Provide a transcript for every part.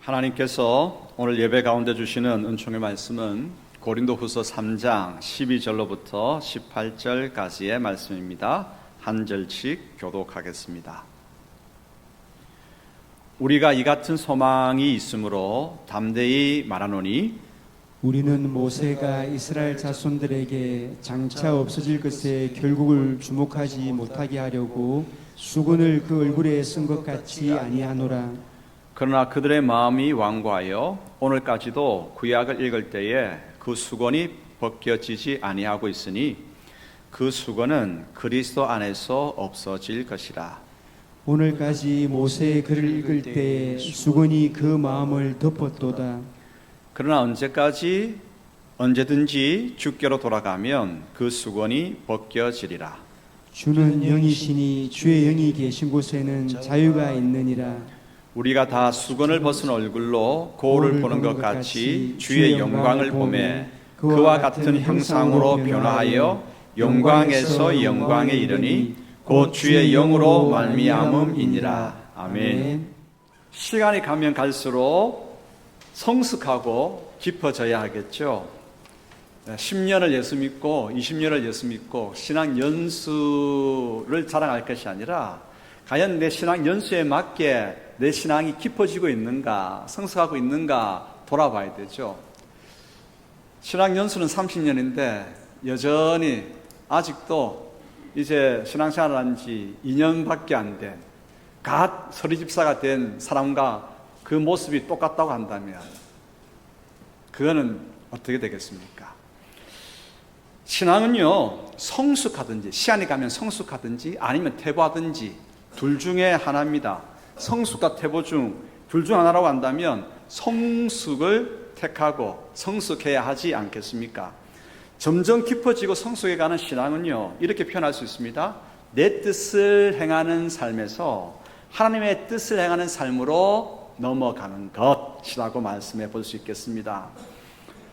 하나님께서 오늘 예배 가운데 주시는 은총의 말씀은 고린도후서 3장 12절로부터 18절까지의 말씀입니다. 한 절씩 교독하겠습니다. 우리가 이 같은 소망이 있으므로 담대히 말하노니 우리는 모세가 이스라엘 자손들에게 장차 없어질 것에 결국을 주목하지 못하게 하려고 수건을 그 얼굴에 쓴 것 같이 아니하노라. 그러나 그들의 마음이 완고하여 오늘까지도 구약을 읽을 때에 그 수건이 벗겨지지 아니하고 있으니 그 수건은 그리스도 안에서 없어질 것이라. 오늘까지 모세의 글을 읽을 때 수건이 그 마음을 덮었도다. 그러나 언제든지 주께로 돌아가면 그 수건이 벗겨지리라. 주는 영이시니 주의 영이 계신 곳에는 자유가 있느니라. 우리가 다 수건을 벗은 얼굴로 거울을 보는 것 같이 주의 영광을 보매 그와 같은 형상으로 변화하여 영광에서 영광에 이르니 곧 주의 영으로 말미암음이니라. 아멘. 시간이 가면 갈수록 성숙하고 깊어져야 하겠죠. 10년을 예수 믿고 20년을 예수 믿고 신앙 연수를 자랑할 것이 아니라 과연 내 신앙 연수에 맞게 내 신앙이 깊어지고 있는가, 성숙하고 있는가 돌아봐야 되죠. 신앙 연수는 30년인데 여전히 아직도 이제 신앙생활을 한 지 2년밖에 안 된 갓 서리집사가 된 사람과 그 모습이 똑같다고 한다면 그거는 어떻게 되겠습니까? 신앙은요, 성숙하든지 시간이 가면 성숙하든지 아니면 퇴보하든지 둘 중에 하나입니다. 성숙과 퇴보 중 둘 중 하나라고 한다면 성숙을 택하고 성숙해야 하지 않겠습니까? 점점 깊어지고 성숙해가는 신앙은요, 이렇게 표현할 수 있습니다. 내 뜻을 행하는 삶에서 하나님의 뜻을 행하는 삶으로 넘어가는 것이라고 말씀해 볼 수 있겠습니다.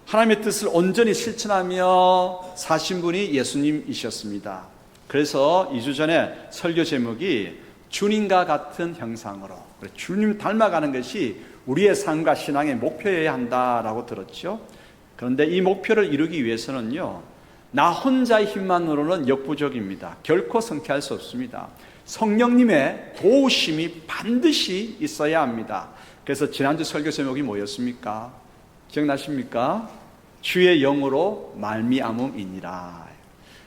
하나님의 뜻을 온전히 실천하며 사신 분이 예수님이셨습니다. 그래서 2주 전에 설교 제목이 주님과 같은 형상으로, 주님 닮아가는 것이 우리의 삶과 신앙의 목표여야 한다라고 들었죠. 그런데 이 목표를 이루기 위해서는요, 나 혼자의 힘만으로는 역부족입니다. 결코 성취할 수 없습니다. 성령님의 도우심이 반드시 있어야 합니다. 그래서 지난주 설교 제목이 뭐였습니까? 기억나십니까? 주의 영으로 말미암음이니라.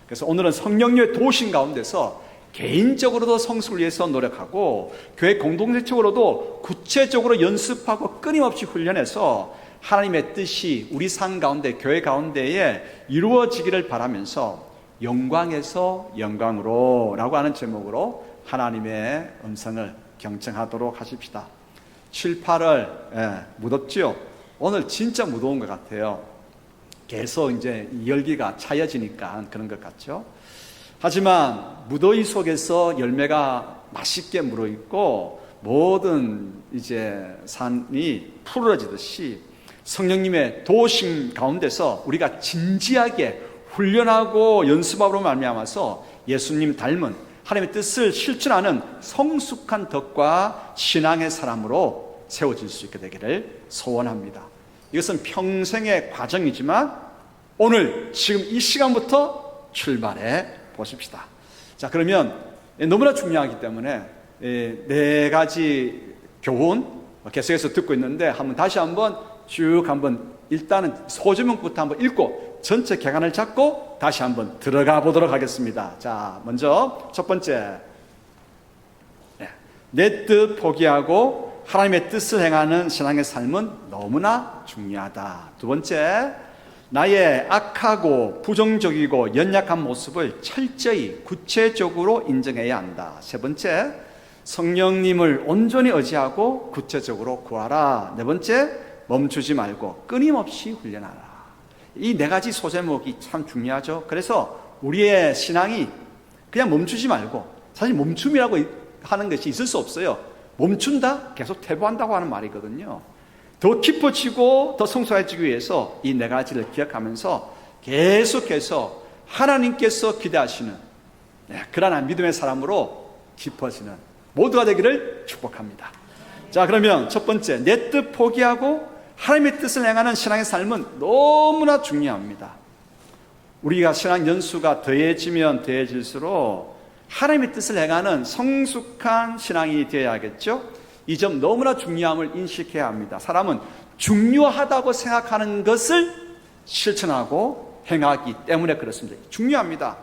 그래서 오늘은 성령님의 도우심 가운데서 개인적으로도 성숙을 위해서 노력하고 교회 공동체적으로도 구체적으로 연습하고 끊임없이 훈련해서 하나님의 뜻이 우리 삶 가운데 교회 가운데에 이루어지기를 바라면서 영광에서 영광으로 라고 하는 제목으로 하나님의 음성을 경청하도록 하십시다. 7, 8월 무덥지요? 오늘 진짜 무더운 것 같아요. 계속 이제 열기가 차여지니까 그런 것 같죠? 하지만 무더위 속에서 열매가 맛있게 물어있고 모든 이제 산이 푸르러지듯이 성령님의 도우심 가운데서 우리가 진지하게 훈련하고 연습함으로 말미암아서 예수님 닮은 하나님의 뜻을 실천하는 성숙한 덕과 신앙의 사람으로 세워질 수 있게 되기를 소원합니다. 이것은 평생의 과정이지만 오늘 지금 이 시간부터 출발해 보십시다. 자, 그러면 너무나 중요하기 때문에 네 가지 교훈 계속해서 듣고 있는데 다시 한번 쭉 일단은 소제목부터 한번 읽고 전체 개관을 잡고 다시 한번 들어가 보도록 하겠습니다. 자, 먼저 첫 번째, 내 뜻 포기하고 하나님의 뜻을 행하는 신앙의 삶은 너무나 중요하다. 두 번째, 나의 악하고 부정적이고 연약한 모습을 철저히 구체적으로 인정해야 한다. 세 번째, 성령님을 온전히 의지하고 구체적으로 구하라. 네 번째, 멈추지 말고 끊임없이 훈련하라. 이 네 가지 소제목이 참 중요하죠. 그래서 우리의 신앙이 그냥 멈추지 말고, 사실 멈춤이라고 하는 것이 있을 수 없어요. 멈춘다? 계속 퇴보한다고 하는 말이거든요. 더 깊어지고 더 성숙해지기 위해서 이 네 가지를 기억하면서 계속해서 하나님께서 기대하시는 그러한 믿음의 사람으로 깊어지는 모두가 되기를 축복합니다. 자, 그러면 첫 번째, 내 뜻 포기하고 하나님의 뜻을 행하는 신앙의 삶은 너무나 중요합니다. 우리가 신앙 연수가 더해지면 더해질수록 하나님의 뜻을 행하는 성숙한 신앙이 되어야겠죠. 이 점 너무나 중요함을 인식해야 합니다. 사람은 중요하다고 생각하는 것을 실천하고 행하기 때문에 그렇습니다. 중요합니다.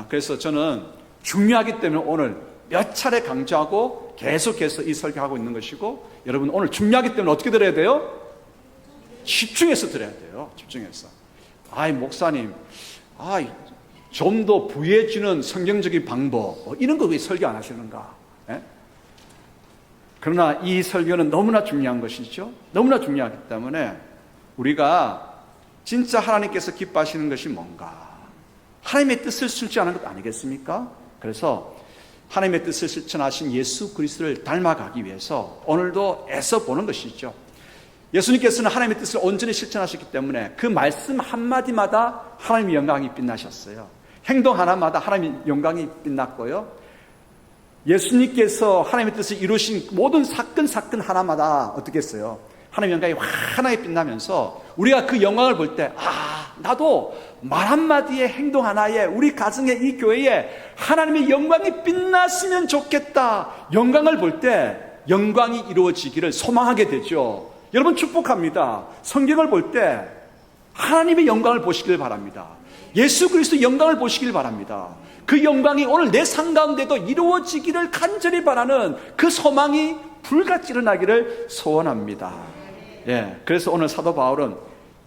그래서 저는 중요하기 때문에 오늘 몇 차례 강조하고 계속해서 이 설교하고 있는 것이고, 여러분 오늘 중요하기 때문에 어떻게 들어야 돼요? 집중해서 들어야 돼요. 집중해서. 아이 목사님, 좀 더 부유해지는 성경적인 방법, 이런 거 왜 설교 안 하시는가? 예? 그러나 이 설교는 너무나 중요한 것이죠. 너무나 중요하기 때문에 우리가 진짜 하나님께서 기뻐하시는 것이 뭔가, 하나님의 뜻을 실천하는 것 아니겠습니까? 그래서 하나님의 뜻을 실천하신 예수 그리스도를 닮아가기 위해서 오늘도 애써 보는 것이죠. 예수님께서는 하나님의 뜻을 온전히 실천하셨기 때문에 그 말씀 한마디마다 하나님의 영광이 빛나셨어요. 행동 하나마다 하나님의 영광이 빛났고요. 예수님께서 하나님의 뜻을 이루신 모든 사건 하나마다 어떻게 했어요? 하나님의 영광이 환하게 빛나면서 우리가 그 영광을 볼 때, 나도 말 한마디에 행동 하나에 우리 가정에 이 교회에 하나님의 영광이 빛났으면 좋겠다. 영광을 볼 때 영광이 이루어지기를 소망하게 되죠. 여러분 축복합니다. 성경을 볼 때 하나님의 영광을 보시길 바랍니다. 예수 그리스도 영광을 보시길 바랍니다. 그 영광이 오늘 내 삶 가운데도 이루어지기를 간절히 바라는 그 소망이 불같이 일어나기를 소원합니다. 예, 그래서 오늘 사도 바울은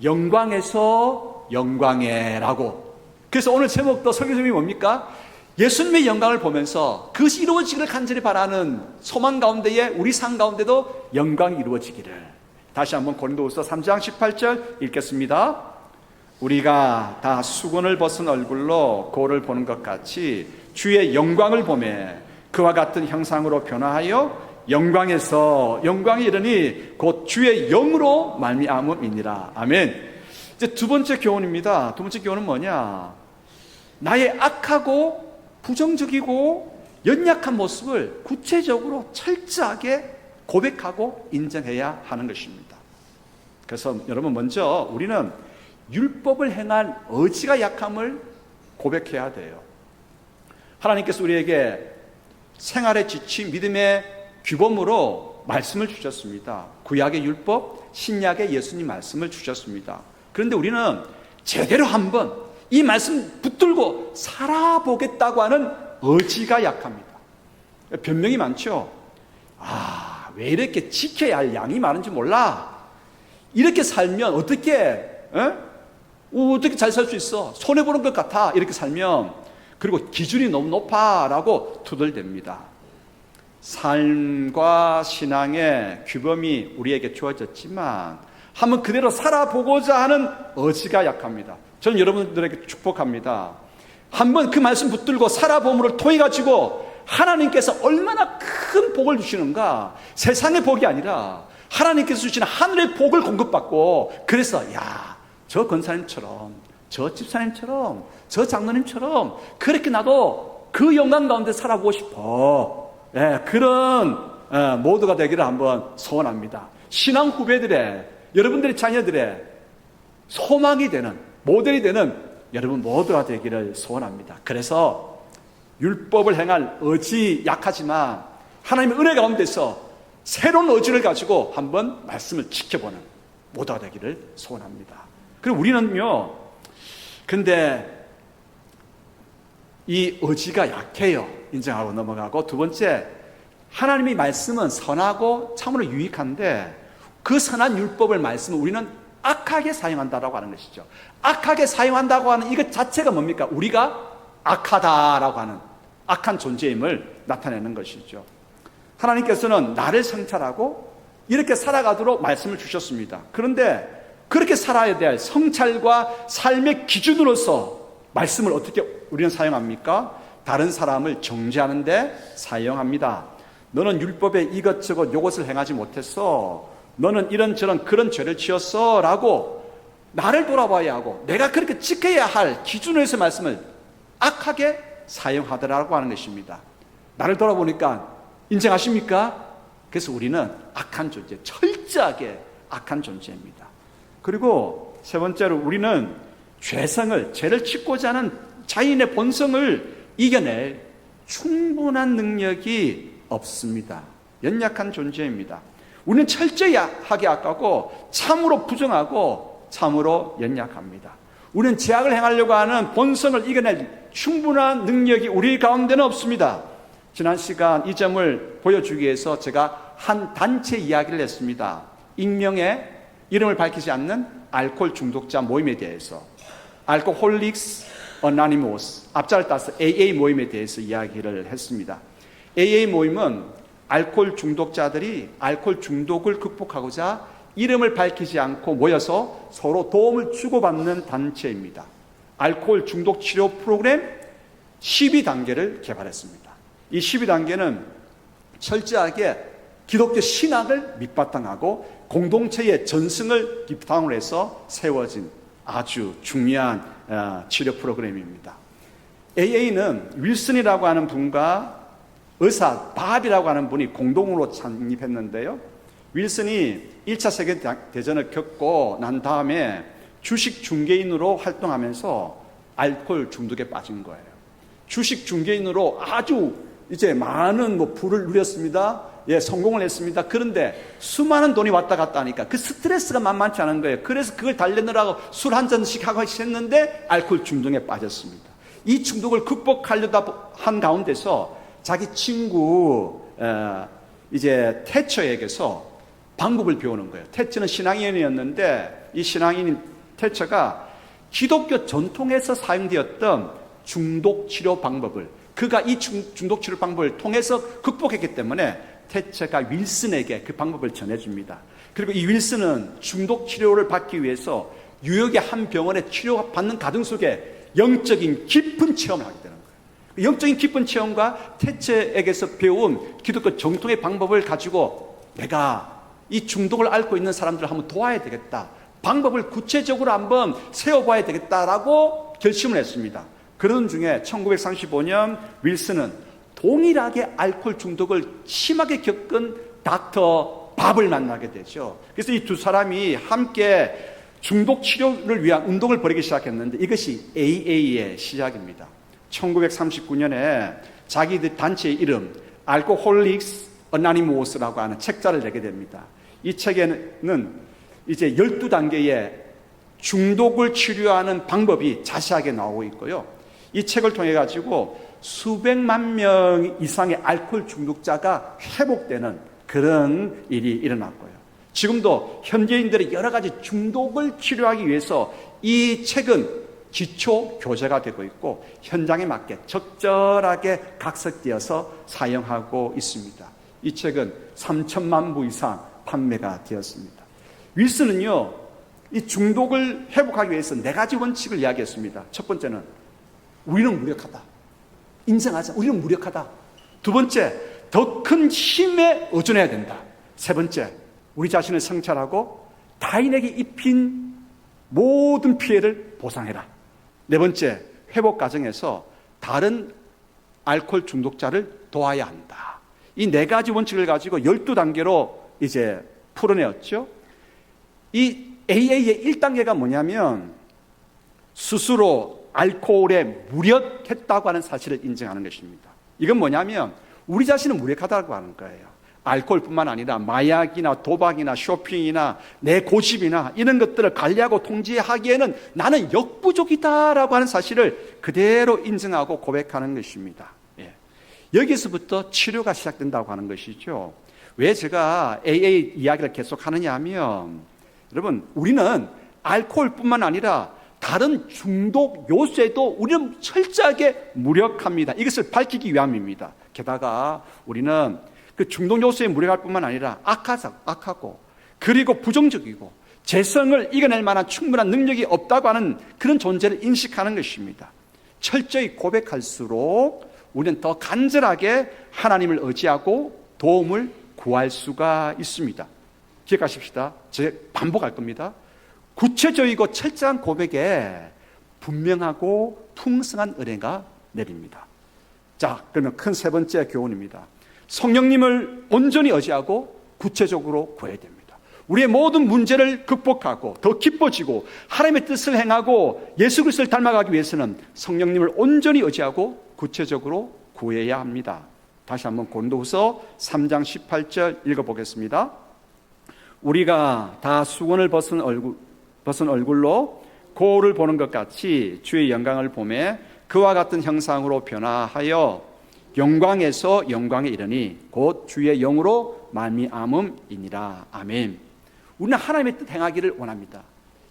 영광에서 영광에라고. 그래서 오늘 제목도 설교 제목이 뭡니까? 예수님의 영광을 보면서 그것이 이루어지기를 간절히 바라는 소망 가운데에 우리 삶 가운데도 영광이 이루어지기를. 다시 한번 고린도후서 3장 18절 읽겠습니다. 우리가 다 수건을 벗은 얼굴로 거울을 보는 것 같이 주의 영광을 보매 그와 같은 형상으로 변화하여 영광에서 영광이 이르니 곧 주의 영으로 말미암음이니라. 아멘. 이제 두 번째 교훈입니다. 두 번째 교훈은 뭐냐? 나의 악하고 부정적이고 연약한 모습을 구체적으로 철저하게 고백하고 인정해야 하는 것입니다. 그래서 여러분 먼저 우리는 율법을 행한 의지가 약함을 고백해야 돼요. 하나님께서 우리에게 생활에 지친 믿음의 규범으로 말씀을 주셨습니다. 구약의 율법, 신약의 예수님 말씀을 주셨습니다. 그런데 우리는 제대로 한번 이 말씀 붙들고 살아보겠다고 하는 의지가 약합니다. 변명이 많죠. 왜 이렇게 지켜야 할 양이 많은지 몰라. 이렇게 살면 어떻게 잘 살 수 있어? 손해보는 것 같아. 이렇게 살면. 그리고 기준이 너무 높아 라고 투덜댑니다. 삶과 신앙의 규범이 우리에게 주어졌지만 한번 그대로 살아보고자 하는 의지가 약합니다. 저는 여러분들에게 축복합니다. 한번 그 말씀 붙들고 살아봄을 통해 가지고 하나님께서 얼마나 큰 복을 주시는가. 세상의 복이 아니라 하나님께서 주시는 하늘의 복을 공급받고, 그래서 저 권사님처럼, 저 집사님처럼, 저 장로님처럼 그렇게 나도 그 영광 가운데 살아보고 싶어. 그런 모두가 되기를 한번 소원합니다. 신앙 후배들의, 여러분들의 자녀들의 소망이 되는, 모델이 되는 여러분 모두가 되기를 소원합니다. 그래서 율법을 행할 의지 약하지만 하나님의 은혜 가운데서 새로운 의지를 가지고 한번 말씀을 지켜보는 모두가 되기를 소원합니다. 그리고 우리는요, 근데 이 의지가 약해요. 인정하고 넘어가고, 두 번째, 하나님의 말씀은 선하고 참으로 유익한데 그 선한 율법을 말씀을 우리는 악하게 사용한다라고 하는 것이죠. 악하게 사용한다고 하는 이것 자체가 뭡니까? 우리가 악하다라고 하는 악한 존재임을 나타내는 것이죠. 하나님께서는 나를 성찰하고 이렇게 살아가도록 말씀을 주셨습니다. 그런데 그렇게 살아야 될 성찰과 삶의 기준으로서 말씀을 어떻게 우리는 사용합니까? 다른 사람을 정죄하는 데 사용합니다. 너는 율법에 이것저것 요것을 행하지 못했어. 너는 이런저런 그런 죄를 지었어. 라고 나를 돌아봐야 하고 내가 그렇게 지켜야 할 기준에서 말씀을 악하게 사용하더라고 하는 것입니다. 나를 돌아보니까 인정하십니까? 그래서 우리는 악한 존재, 철저하게 악한 존재입니다. 그리고 세 번째로 우리는 죄를 짓고자 하는 자인의 본성을 이겨낼 충분한 능력이 없습니다. 연약한 존재입니다. 우리는 철저히 하게 악하고 참으로 부정하고 참으로 연약합니다. 우리는 죄악을 행하려고 하는 본성을 이겨낼 충분한 능력이 우리 가운데는 없습니다. 지난 시간 이 점을 보여주기 위해서 제가 한 단체 이야기를 했습니다. 익명의 이름을 밝히지 않는 알코올 중독자 모임에 대해서, 알코홀릭스 어나니머스, 앞자를 따서 AA 모임에 대해서 이야기를 했습니다. AA 모임은 알코올 중독자들이 알코올 중독을 극복하고자 이름을 밝히지 않고 모여서 서로 도움을 주고받는 단체입니다. 알코올 중독 치료 프로그램 12단계를 개발했습니다. 이 12단계는 철저하게 기독교 신학을 밑바탕하고 공동체의 전승을 기반으로 해서 세워진 아주 중요한 치료 프로그램입니다. AA는 윌슨이라고 하는 분과 의사 밥이라고 하는 분이 공동으로 창립했는데요. 윌슨이 1차 세계대전을 겪고 난 다음에 주식 중개인으로 활동하면서 알코올 중독에 빠진 거예요. 주식 중개인으로 아주 이제 많은 부를 누렸습니다. 예, 성공을 했습니다. 그런데 수많은 돈이 왔다 갔다 하니까 그 스트레스가 만만치 않은 거예요. 그래서 그걸 달래느라고 술 한 잔씩 하고 했는데 알코올 중독에 빠졌습니다. 이 중독을 극복하려다 한 가운데서 자기 친구 이제 태처에게서 방법을 배우는 거예요. 태처는 신앙인이었는데 이 신앙인 태처가 기독교 전통에서 사용되었던 중독 치료 방법을, 그가 이 중독 치료 방법을 통해서 극복했기 때문에 태처가 윌슨에게 그 방법을 전해줍니다. 그리고 이 윌슨은 중독 치료를 받기 위해서 뉴욕의 한 병원에 치료받는 과정 속에 영적인 깊은 체험을 하게 되는 거예요. 영적인 깊은 체험과 태처에게서 배운 기독교 정통의 방법을 가지고 내가 이 중독을 앓고 있는 사람들을 한번 도와야 되겠다, 방법을 구체적으로 한번 세워봐야 되겠다라고 결심을 했습니다. 그런 중에 1935년 윌슨은 동일하게 알코올 중독을 심하게 겪은 닥터 밥을 만나게 되죠. 그래서 이 두 사람이 함께 중독 치료를 위한 운동을 벌이기 시작했는데 이것이 AA의 시작입니다. 1939년에 자기들 단체의 이름 알코홀릭스 어나니머스라고 하는 책자를 내게 됩니다. 이 책에는 이제 12단계의 중독을 치료하는 방법이 자세하게 나오고 있고요. 이 책을 통해 가지고 수백만 명 이상의 알코올 중독자가 회복되는 그런 일이 일어났고요. 지금도 현지인들의 여러 가지 중독을 치료하기 위해서 이 책은 기초 교재가 되고 있고 현장에 맞게 적절하게 각색되어서 사용하고 있습니다. 이 책은 3천만 부 이상 판매가 되었습니다. 윌슨은요, 이 중독을 회복하기 위해서 4가지 원칙을 이야기했습니다. 첫 번째는 우리는 무력하다. 인정하자. 우리는 무력하다. 두 번째, 더 큰 힘에 의존해야 된다. 세 번째, 우리 자신을 성찰하고 타인에게 입힌 모든 피해를 보상해라. 네 번째, 회복 과정에서 다른 알코올 중독자를 도와야 한다. 이 4가지 원칙을 가지고 12단계로 이제 풀어내었죠. 이 AA의 1단계가 뭐냐면 스스로 알코올에 무력했다고 하는 사실을 인정하는 것입니다. 이건 뭐냐면 우리 자신은 무력하다고 하는 거예요. 알코올뿐만 아니라 마약이나 도박이나 쇼핑이나 내 고집이나 이런 것들을 관리하고 통제하기에는 나는 역부족이다라고 하는 사실을 그대로 인정하고 고백하는 것입니다. 예. 여기서부터 치료가 시작된다고 하는 것이죠. 왜 제가 AA 이야기를 계속 하느냐 하면 여러분, 우리는 알코올뿐만 아니라 다른 중독 요소에도 우리는 철저하게 무력합니다. 이것을 밝히기 위함입니다. 게다가 우리는 그 중독 요소에 무력할 뿐만 아니라 악하고 그리고 부정적이고 재성을 이겨낼 만한 충분한 능력이 없다고 하는 그런 존재를 인식하는 것입니다. 철저히 고백할수록 우리는 더 간절하게 하나님을 의지하고 도움을 구할 수가 있습니다. 기억하십시다. 제가 반복할 겁니다. 구체적이고 철저한 고백에 분명하고 풍성한 은혜가 내립니다. 자, 그러면 큰 세 번째 교훈입니다. 성령님을 온전히 의지하고 구체적으로 구해야 됩니다. 우리의 모든 문제를 극복하고 더 깊어지고 하나님의 뜻을 행하고 예수 그리스도를 닮아가기 위해서는 성령님을 온전히 의지하고 구체적으로 구해야 합니다. 다시 한번 고린도후서 3장 18절 읽어보겠습니다. 우리가 다 수건을 벗은 얼굴로 거울을 보는 것 같이 주의 영광을 보매 그와 같은 형상으로 변화하여 영광에서 영광에 이르니 곧 주의 영으로 말미암음이니라. 아멘. 우리는 하나님의 뜻 행하기를 원합니다.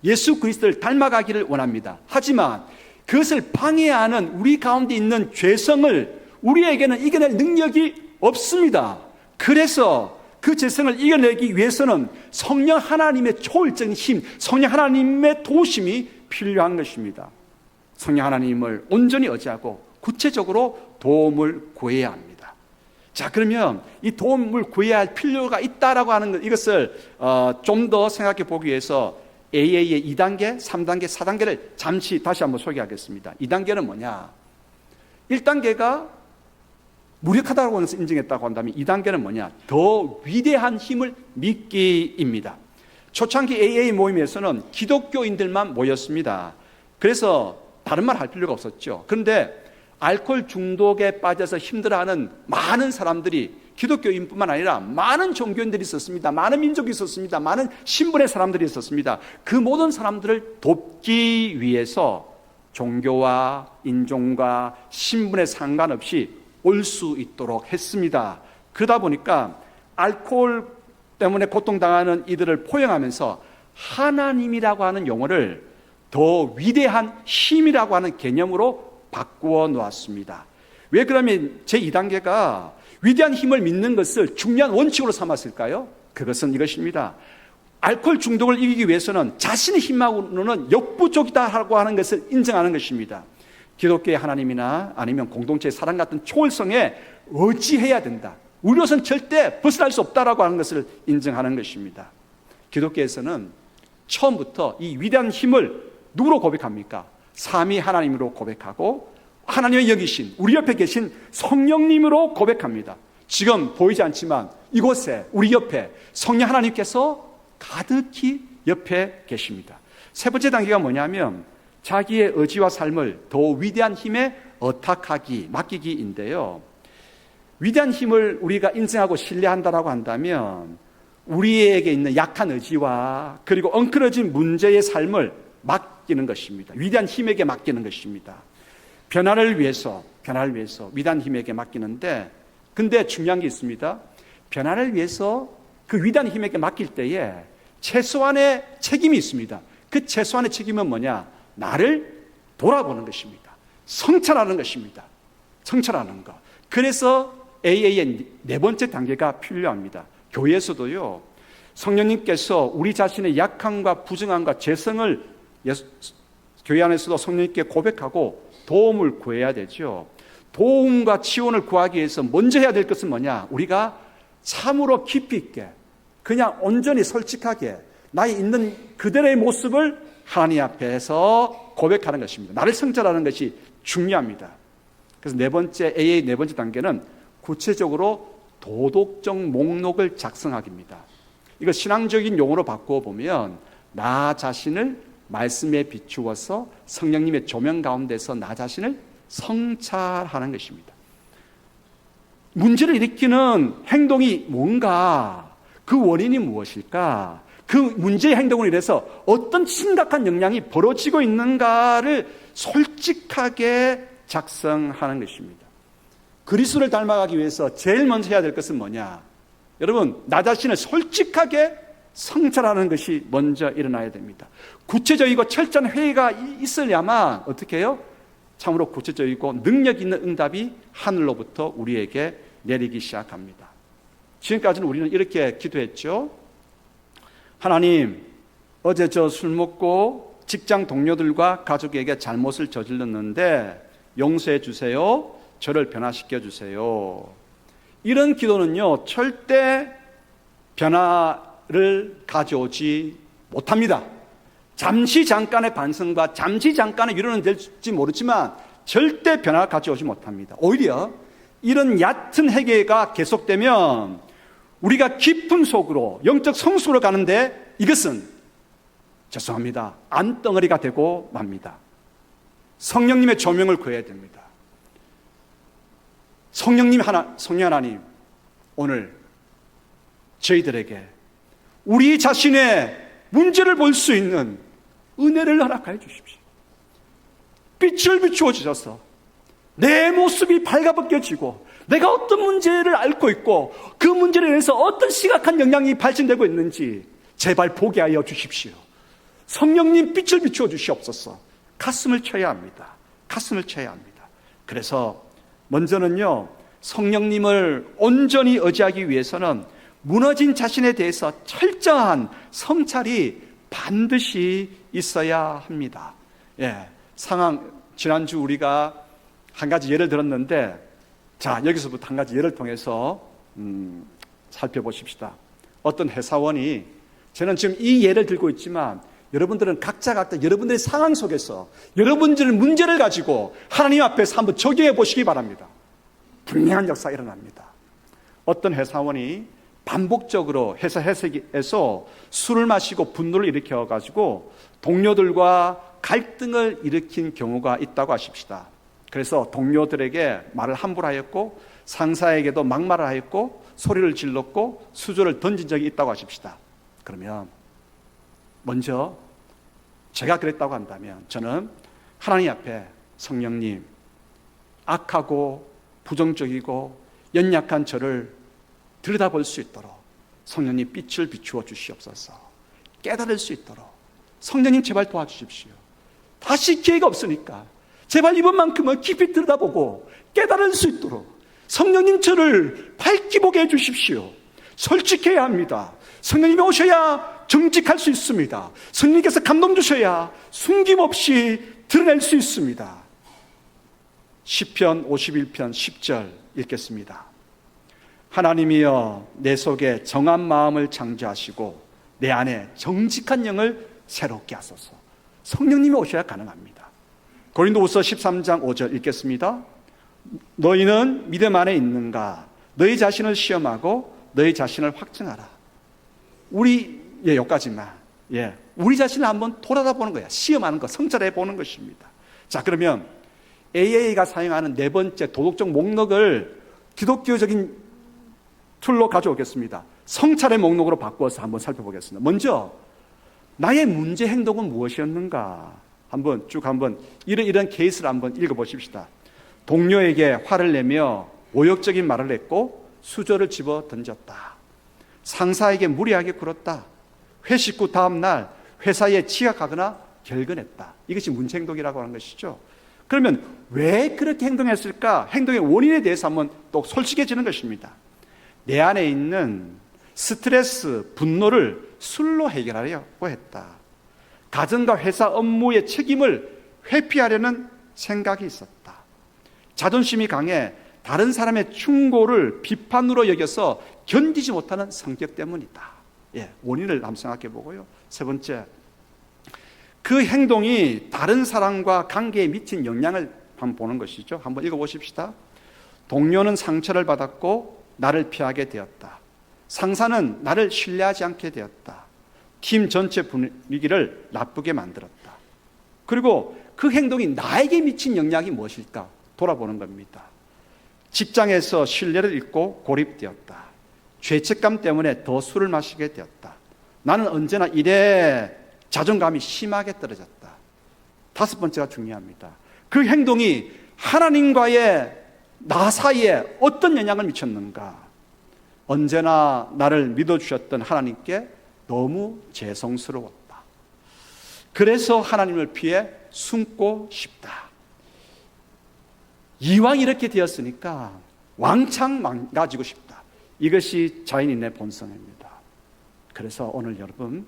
예수 그리스도를 닮아가기를 원합니다. 하지만 그것을 방해하는 우리 가운데 있는 죄성을 우리에게는 이겨낼 능력이 없습니다. 그래서 그 죄성을 이겨내기 위해서는 성령 하나님의 초월적인 힘, 성령 하나님의 도우심이 필요한 것입니다. 성령 하나님을 온전히 의지하고 구체적으로 도움을 구해야 합니다. 자, 그러면 이 도움을 구해야 할 필요가 있다라고 하는 것, 이것을 좀 더 생각해 보기 위해서 AA의 2단계, 3단계, 4단계를 잠시 다시 한번 소개하겠습니다. 2단계는 뭐냐? 1단계가 무력하다고 해서 인정했다고 한다면 2단계는 뭐냐? 더 위대한 힘을 믿기입니다. 초창기 AA 모임에서는 기독교인들만 모였습니다. 그래서 다른 말 할 필요가 없었죠. 그런데 알코올 중독에 빠져서 힘들어하는 많은 사람들이 기독교인뿐만 아니라 많은 종교인들이 있었습니다. 많은 민족이 있었습니다. 많은 신분의 사람들이 있었습니다. 그 모든 사람들을 돕기 위해서 종교와 인종과 신분에 상관없이 올 수 있도록 했습니다. 그러다 보니까 알코올 때문에 고통당하는 이들을 포용하면서 하나님이라고 하는 용어를 더 위대한 힘이라고 하는 개념으로 바꾸어 놓았습니다. 왜 그러면 제2단계가 위대한 힘을 믿는 것을 중요한 원칙으로 삼았을까요? 그것은 이것입니다. 알코올 중독을 이기기 위해서는 자신의 힘만으로는 역부족이다라고 하는 것을 인정하는 것입니다. 기독교의 하나님이나 아니면 공동체의 사랑 같은 초월성에 의지해야 된다. 우리로서는 절대 벗어날 수 없다라고 하는 것을 인정하는 것입니다. 기독교에서는 처음부터 이 위대한 힘을 누구로 고백합니까? 삼위 하나님으로 고백하고 하나님의 여기신 우리 옆에 계신 성령님으로 고백합니다. 지금 보이지 않지만 이곳에 우리 옆에 성령 하나님께서 가득히 옆에 계십니다. 세 번째 단계가 뭐냐면 자기의 의지와 삶을 더 위대한 힘에 의탁하기, 맡기기인데요. 위대한 힘을 우리가 인정하고 신뢰한다라고 한다면 우리에게 있는 약한 의지와 그리고 엉클어진 문제의 삶을 맡기는 것입니다. 위대한 힘에게 맡기는 것입니다. 변화를 위해서 위대한 힘에게 맡기는데, 근데 중요한 게 있습니다. 변화를 위해서 그 위대한 힘에게 맡길 때에 최소한의 책임이 있습니다. 그 최소한의 책임은 뭐냐? 나를 돌아보는 것입니다. 성찰하는 것입니다. 성찰하는 것. 그래서 AA의 네 번째 단계가 필요합니다. 교회에서도요, 성령님께서 우리 자신의 약함과 부정함과 죄성을 교회 안에서도 성령님께 고백하고 도움을 구해야 되죠. 도움과 지원을 구하기 위해서 먼저 해야 될 것은 뭐냐? 우리가 참으로 깊이 있게 그냥 온전히 솔직하게 나의 있는 그대로의 모습을 하나님 앞에서 고백하는 것입니다. 나를 성찰하는 것이 중요합니다. 그래서 AA 네 번째 단계는 구체적으로 도덕적 목록을 작성하기입니다. 이거 신앙적인 용어로 바꾸어 보면 나 자신을 말씀에 비추어서 성령님의 조명 가운데서 나 자신을 성찰하는 것입니다. 문제를 일으키는 행동이 뭔가, 그 원인이 무엇일까, 그 문제의 행동으로 인해서 어떤 심각한 영향이 벌어지고 있는가를 솔직하게 작성하는 것입니다. 그리스도를 닮아가기 위해서 제일 먼저 해야 될 것은 뭐냐? 여러분, 나 자신을 솔직하게 성찰하는 것이 먼저 일어나야 됩니다. 구체적이고 철저한 회의가 있으려면 어떻게 해요? 참으로 구체적이고 능력 있는 응답이 하늘로부터 우리에게 내리기 시작합니다. 지금까지는 우리는 이렇게 기도했죠. 하나님, 어제 저 술 먹고 직장 동료들과 가족에게 잘못을 저질렀는데 용서해 주세요. 저를 변화시켜 주세요. 이런 기도는요, 절대 변화를 가져오지 못합니다. 잠시 잠깐의 반성과 잠시 잠깐의 위로는 될지 모르지만 절대 변화를 가져오지 못합니다. 오히려 이런 얕은 회개가 계속되면 우리가 깊은 속으로 영적 성숙으로 가는데 이것은 죄송합니다, 안덩어리가 되고 맙니다. 성령님의 조명을 구해야 됩니다. 성령 하나님, 오늘 저희들에게 우리 자신의 문제를 볼 수 있는 은혜를 허락하여 주십시오. 빛을 비추어 주셔서 내 모습이 발가벗겨지고 내가 어떤 문제를 앓고 있고 그 문제에 대해서 어떤 심각한 영향이 발생되고 있는지 제발 보게 하여 주십시오. 성령님 빛을 비추어 주시옵소서. 가슴을 쳐야 합니다. 가슴을 쳐야 합니다. 그래서 먼저는요, 성령님을 온전히 의지하기 위해서는 무너진 자신에 대해서 철저한 성찰이 반드시 있어야 합니다. 예, 지난주 우리가 한 가지 예를 들었는데, 자, 여기서부터 한 가지 예를 통해서 살펴보십시다. 어떤 회사원이, 저는 지금 이 예를 들고 있지만 여러분들은 각자 여러분들의 상황 속에서 여러분들의 문제를 가지고 하나님 앞에서 한번 적용해 보시기 바랍니다. 분명한 역사가 일어납니다. 어떤 회사원이 반복적으로 회사에서 술을 마시고 분노를 일으켜가지고 동료들과 갈등을 일으킨 경우가 있다고 하십시다. 그래서 동료들에게 말을 함부로 하였고 상사에게도 막말을 하였고 소리를 질렀고 수저를 던진 적이 있다고 하십시다. 그러면 먼저 제가 그랬다고 한다면 저는 하나님 앞에 성령님, 악하고 부정적이고 연약한 저를 들여다볼 수 있도록 성령님 빛을 비추어 주시옵소서. 깨달을 수 있도록 성령님 제발 도와주십시오. 다시 기회가 없으니까 제발 이번만큼은 깊이 들여다보고 깨달을 수 있도록 성령님 저를 밝히 보게 해주십시오. 솔직해야 합니다. 성령님이 오셔야 정직할 수 있습니다. 성령님께서 감동 주셔야 숨김없이 드러낼 수 있습니다. 시편 51편 10절 읽겠습니다. 하나님이여 내 속에 정한 마음을 창조하시고 내 안에 정직한 영을 새롭게 하소서. 성령님이 오셔야 가능합니다. 고린도후서 13장 5절 읽겠습니다. 너희는 믿음 안에 있는가? 너희 자신을 시험하고 너희 자신을 확증하라. 여기까지만. 우리 자신을 한번 돌아다보는 거야. 시험하는 거, 성찰해 보는 것입니다. 자, 그러면 AA가 사용하는 네 번째 도덕적 목록을 기독교적인 툴로 가져오겠습니다. 성찰의 목록으로 바꿔서 한번 살펴보겠습니다. 먼저 나의 문제 행동은 무엇이었는가? 한번 이런 케이스를 한번 읽어보십시다. 동료에게 화를 내며 모욕적인 말을 했고 수저를 집어 던졌다. 상사에게 무리하게 굴었다. 회식 후 다음 날 회사에 지각하거나 결근했다. 이것이 문제 행동이라고 하는 것이죠. 그러면 왜 그렇게 행동했을까? 행동의 원인에 대해서 한번 또 솔직해지는 것입니다. 내 안에 있는 스트레스, 분노를 술로 해결하려고 했다. 가정과 회사 업무의 책임을 회피하려는 생각이 있었다. 자존심이 강해 다른 사람의 충고를 비판으로 여겨서 견디지 못하는 성격 때문이다. 원인을 한번 생각해 보고요. 세 번째, 그 행동이 다른 사람과 관계에 미친 영향을 한번 보는 것이죠. 한번 읽어보십시다. 동료는 상처를 받았고 나를 피하게 되었다. 상사는 나를 신뢰하지 않게 되었다. 팀 전체 분위기를 나쁘게 만들었다. 그리고 그 행동이 나에게 미친 영향이 무엇일까 돌아보는 겁니다. 직장에서 신뢰를 잃고 고립되었다. 죄책감 때문에 더 술을 마시게 되었다. 나는 언제나 일에 자존감이 심하게 떨어졌다. 다섯 번째가 중요합니다. 그 행동이 하나님과의 나 사이에 어떤 영향을 미쳤는가? 언제나 나를 믿어주셨던 하나님께 너무 죄송스러웠다. 그래서 하나님을 피해 숨고 싶다. 이왕 이렇게 되었으니까 왕창 망가지고 싶다. 이것이 자연인의 본성입니다. 그래서 오늘 여러분,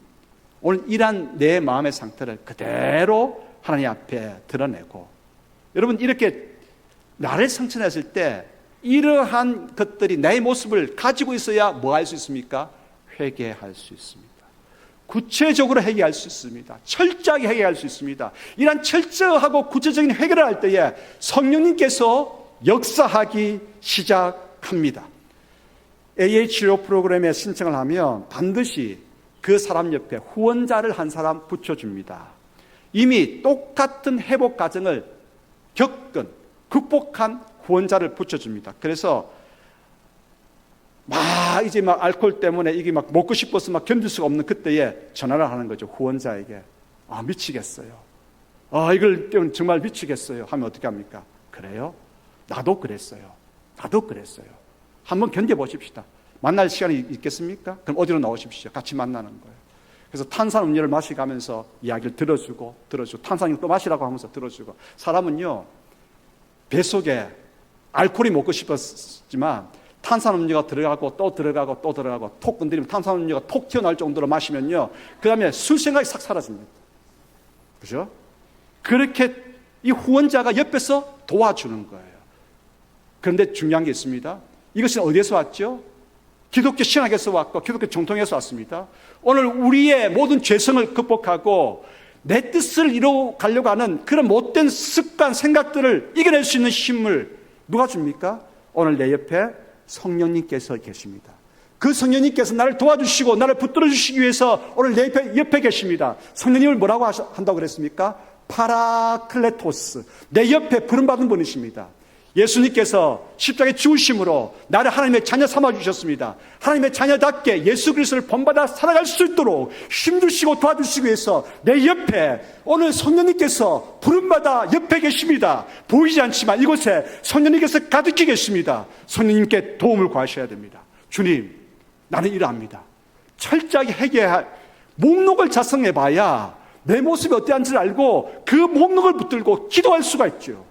오늘 이러한 내 마음의 상태를 그대로 하나님 앞에 드러내고, 여러분 이렇게 나를 상처냈을 때 이러한 것들이 내 모습을 가지고 있어야 뭐 할 수 있습니까? 회개할 수 있습니다. 구체적으로 회개할 수 있습니다. 철저하게 회개할 수 있습니다. 이러한 철저하고 구체적인 회개를 할 때에 성령님께서 역사하기 시작합니다. AA 치료 프로그램에 신청을 하면 반드시 그 사람 옆에 후원자를 한 사람 붙여줍니다. 이미 똑같은 회복 과정을 겪은, 극복한 후원자를 붙여줍니다. 그래서 이제 알코올 때문에 이게 먹고 싶어서 견딜 수가 없는 그때에 전화를 하는 거죠. 후원자에게. 미치겠어요. 이걸 때문에 정말 미치겠어요. 하면 어떻게 합니까? 그래요? 나도 그랬어요. 한번 견뎌보십시다. 만날 시간이 있겠습니까? 그럼 어디로 나오십시오. 같이 만나는 거예요. 그래서 탄산음료를 마시가면서 이야기를 들어주고 탄산음료 또 마시라고 하면서 들어주고. 사람은요, 뱃속에 알코올이 먹고 싶었지만 탄산음료가 들어가고 또 들어가고 톡 건드리면 탄산음료가 톡 튀어나올 정도로 마시면요, 그 다음에 술 생각이 싹 사라집니다. 그죠? 그렇게 이 후원자가 옆에서 도와주는 거예요. 그런데 중요한 게 있습니다. 이것은 어디에서 왔죠? 기독교 신학에서 왔고 기독교 정통에서 왔습니다. 오늘 우리의 모든 죄성을 극복하고 내 뜻을 이루어가려고 하는 그런 못된 습관, 생각들을 이겨낼 수 있는 힘을 누가 줍니까? 오늘 내 옆에 성령님께서 계십니다. 그 성령님께서 나를 도와주시고 나를 붙들어 주시기 위해서 오늘 내 옆에 계십니다. 성령님을 뭐라고 한다고 그랬습니까? 파라클레토스, 내 옆에 부름받은 분이십니다. 예수님께서 십자가에 죽으심으로 나를 하나님의 자녀 삼아주셨습니다. 하나님의 자녀답게 예수 그리스도를 본받아 살아갈 수 있도록 힘주시고 도와주시기 위해서 내 옆에 오늘 성령님께서 부름받아 옆에 계십니다. 보이지 않지만 이곳에 성령님께서 가득히 계십니다. 성령님께 도움을 구하셔야 됩니다. 주님, 나는 이러합니다. 철저하게 회개할 목록을 작성해봐야 내 모습이 어떠한지를 알고 그 목록을 붙들고 기도할 수가 있죠.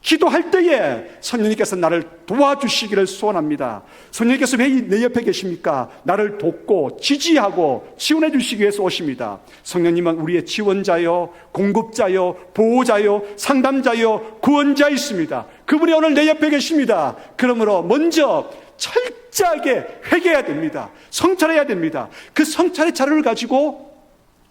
기도할 때에 성령님께서 나를 도와주시기를 소원합니다. 성령님께서 왜 내 옆에 계십니까? 나를 돕고 지지하고 지원해 주시기 위해서 오십니다. 성령님은 우리의 지원자요, 공급자요, 보호자요, 상담자요, 구원자이십니다. 그분이 오늘 내 옆에 계십니다. 그러므로 먼저 철저하게 회개해야 됩니다. 성찰해야 됩니다. 그 성찰의 자료를 가지고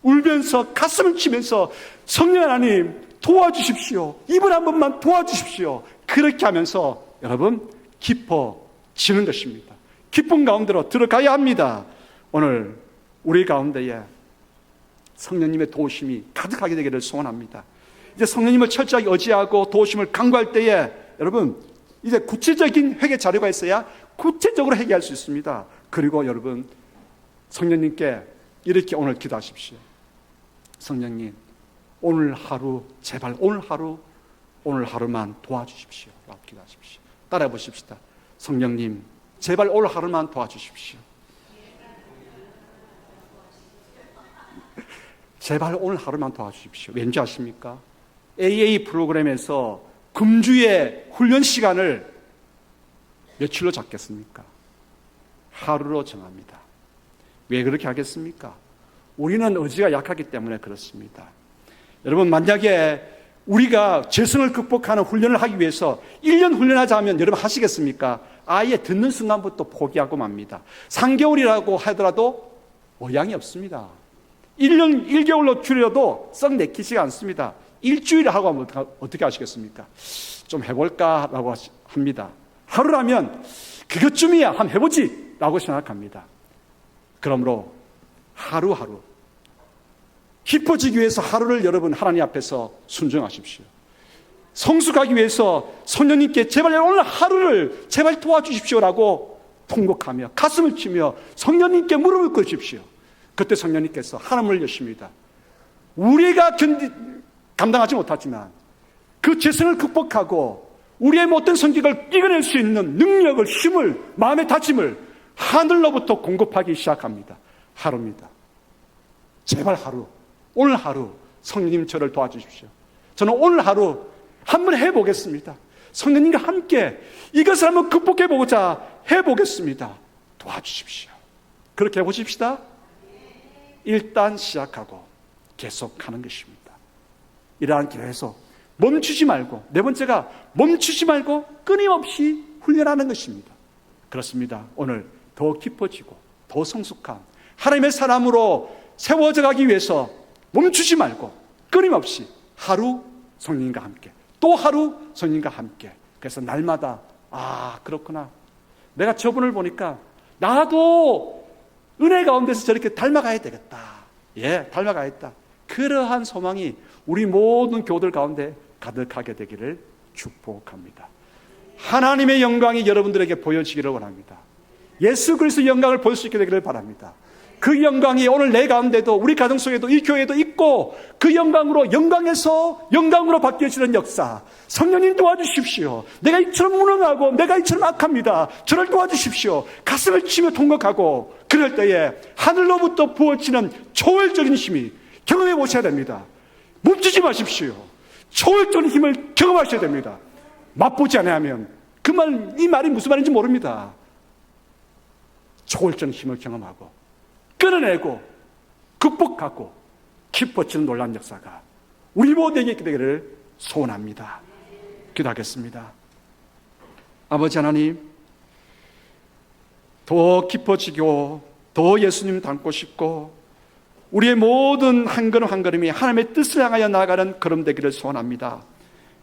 울면서 가슴을 치면서 성령 하나님 도와주십시오. 이분 한 번만 도와주십시오. 그렇게 하면서 여러분 깊어지는 것입니다. 기쁨 가운데로 들어가야 합니다. 오늘 우리 가운데에 성령님의 도우심이 가득하게 되기를 소원합니다. 이제 성령님을 철저하게 의지하고 도우심을 간구할 때에 여러분 이제 구체적인 회개 자료가 있어야 구체적으로 회개할 수 있습니다. 그리고 여러분 성령님께 이렇게 오늘 기도하십시오. 성령님, 오늘 하루 제발 오늘 하루만 도와주십시오. 라고 기도하십시오. 따라해 보십시다. 성령님, 제발 오늘 하루만 도와주십시오. 제발 오늘 하루만 도와주십시오. 왠지 아십니까? AA 프로그램에서 금주의 훈련 시간을 며칠로 잡겠습니까? 하루로 정합니다. 왜 그렇게 하겠습니까? 우리는 의지가 약하기 때문에 그렇습니다. 여러분, 만약에 우리가 죄성을 극복하는 훈련을 하기 위해서 1년 훈련하자 하면 여러분 하시겠습니까? 아예 듣는 순간부터 포기하고 맙니다. 3개월이라고 하더라도 모양이 없습니다. 1년 1개월로 줄여도 썩 내키지가 않습니다. 일주일에 하고 하면 어떻게 하시겠습니까? 좀 해볼까라고 합니다. 하루라면 그것쯤이야 한번 해보지 라고 생각합니다. 그러므로 하루하루 깊어지기 위해서 하루를 여러분 하나님 앞에서 순종하십시오. 성숙하기 위해서 성령님께 제발 오늘 하루를 제발 도와주십시오라고 통곡하며 가슴을 치며 성령님께 무릎을 꿇으십시오. 그때 성령님께서 하늘을 여십니다. 우리가 감당하지 못하지만 그 죄성을 극복하고 우리의 못된 성격을 이겨낼 수 있는 능력을, 힘을, 마음의 다짐을 하늘로부터 공급하기 시작합니다. 하루입니다. 제발 하루, 오늘 하루 성령님 저를 도와주십시오. 저는 오늘 하루 한번 해보겠습니다. 성령님과 함께 이것을 한번 극복해보고자 해보겠습니다. 도와주십시오. 그렇게 해보십시다. 일단 시작하고 계속하는 것입니다. 이러한 계속 멈추지 말고, 네 번째가 멈추지 말고 끊임없이 훈련하는 것입니다. 그렇습니다. 오늘 더 깊어지고 더 성숙한 하나님의 사람으로 세워져 가기 위해서 멈추지 말고 끊임없이 하루 성령님과 함께, 또 하루 성령님과 함께 그래서 날마다 그렇구나. 내가 저분을 보니까 나도 은혜 가운데서 저렇게 닮아가야 되겠다. 닮아가야겠다. 그러한 소망이 우리 모든 교들 가운데 가득하게 되기를 축복합니다. 하나님의 영광이 여러분들에게 보여지기를 원합니다. 예수 그리스도의 영광을 볼 수 있게 되기를 바랍니다. 그 영광이 오늘 내 가운데도 우리 가정 속에도 이 교회에도 있고 그 영광으로 영광에서 영광으로 바뀌어지는 역사 성령님 도와주십시오. 내가 이처럼 무능하고 내가 이처럼 악합니다. 저를 도와주십시오. 가슴을 치며 통곡하고 그럴 때에 하늘로부터 부어지는 초월적인 힘이 경험해 보셔야 됩니다. 멈추지 마십시오. 초월적인 힘을 경험하셔야 됩니다. 맛보지 않으면 이 말이 무슨 말인지 모릅니다. 초월적인 힘을 경험하고 끊어내고 극복하고 깊어지는 놀라운 역사가 우리 모두에게 있게 되기를 소원합니다. 기도하겠습니다. 아버지 하나님, 더 깊어지고 더 예수님 닮고 싶고 우리의 모든 한 걸음 한 걸음이 하나님의 뜻을 향하여 나아가는 걸음 되기를 소원합니다.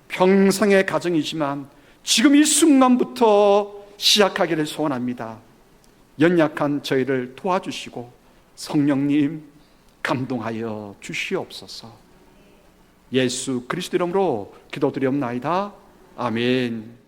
평생의 가정이지만 지금 이 순간부터 시작하기를 소원합니다. 연약한 저희를 도와주시고 성령님 감동하여 주시옵소서. 예수 그리스도 이름으로 기도드리옵나이다. 아멘.